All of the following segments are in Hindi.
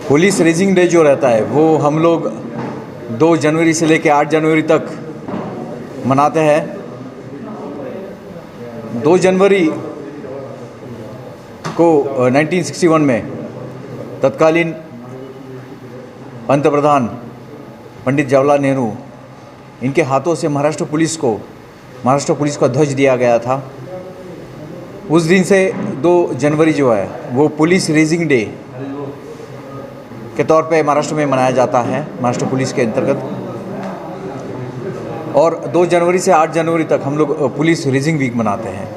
पुलिस रेजिंग डे जो रहता है वो हम लोग 2 जनवरी से लेकर 8 जनवरी तक मनाते हैं। 2 जनवरी को 1961 में तत्कालीन पंत प्रधान पंडित जवाहरलाल नेहरू इनके हाथों से महाराष्ट्र पुलिस का ध्वज दिया गया था। उस दिन से 2 जनवरी जो है वो पुलिस रेजिंग डे के तौर पे महाराष्ट्र में मनाया जाता है, महाराष्ट्र पुलिस के अंतर्गत। और 2 जनवरी से 8 जनवरी तक हम लोग पुलिस रेजिंग वीक मनाते हैं।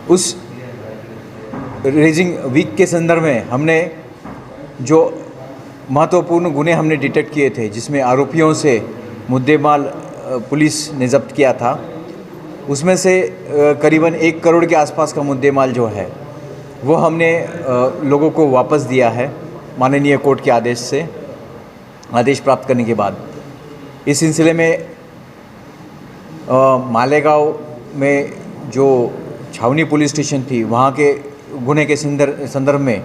उस रेजिंग वीक के संदर्भ में हमने जो महत्वपूर्ण गुने हमने डिटेक्ट किए थे, जिसमें आरोपियों से मुद्देमाल पुलिस ने जब्त किया था, उसमें से करीबन 1 करोड़ के आसपास का मुद्देमाल जो है वो हमने लोगों को वापस दिया है माननीय कोर्ट के आदेश प्राप्त करने के बाद। इस सिलसिले में मालेगांव में जो छावनी पुलिस स्टेशन थी, वहाँ के गुने के संदर्भ में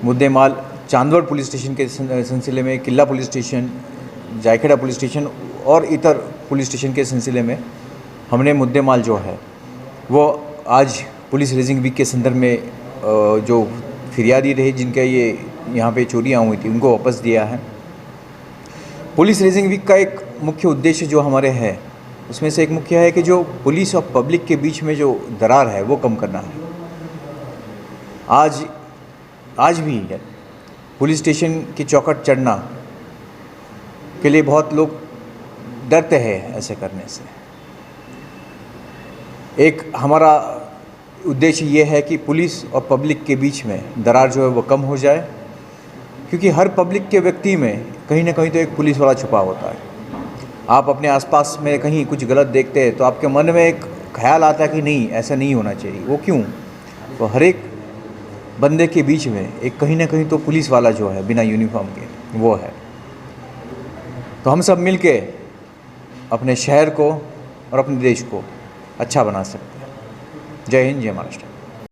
मुद्देमाल चांदवड़ पुलिस स्टेशन के सिलसिले में, किला पुलिस स्टेशन, जायखेड़ा पुलिस स्टेशन और इतर पुलिस स्टेशन के सिलसिले में हमने मुद्देमाल जो है वो आज पुलिस रेजिंग वीक के संदर्भ में जो फिरियादी रहे जिनके ये यहाँ पे चोरियाँ हुई थी उनको वापस दिया है। पुलिस रेजिंग वीक का एक मुख्य उद्देश्य जो हमारे है उसमें से एक मुख्य है कि जो पुलिस और पब्लिक के बीच में जो दरार है वो कम करना है। आज भी पुलिस स्टेशन की चौखट चढ़ना के लिए बहुत लोग डरते हैं ऐसे करने से। एक हमारा उद्देश्य ये है कि पुलिस और पब्लिक के बीच में दरार जो है वो कम हो जाए, क्योंकि हर पब्लिक के व्यक्ति में कहीं ना कहीं तो एक पुलिस वाला छुपा होता है। आप अपने आसपास में कहीं कुछ गलत देखते हैं तो आपके मन में एक ख्याल आता है कि नहीं, ऐसा नहीं होना चाहिए। वो क्यों? तो हर एक बंदे के बीच में एक कहीं ना कहीं तो पुलिस वाला जो है बिना यूनिफॉर्म के वो है। तो हम सब मिल के अपने शहर को और अपने देश को अच्छा बना सकते हैं। जय हिंद, जय महाराष्ट्र।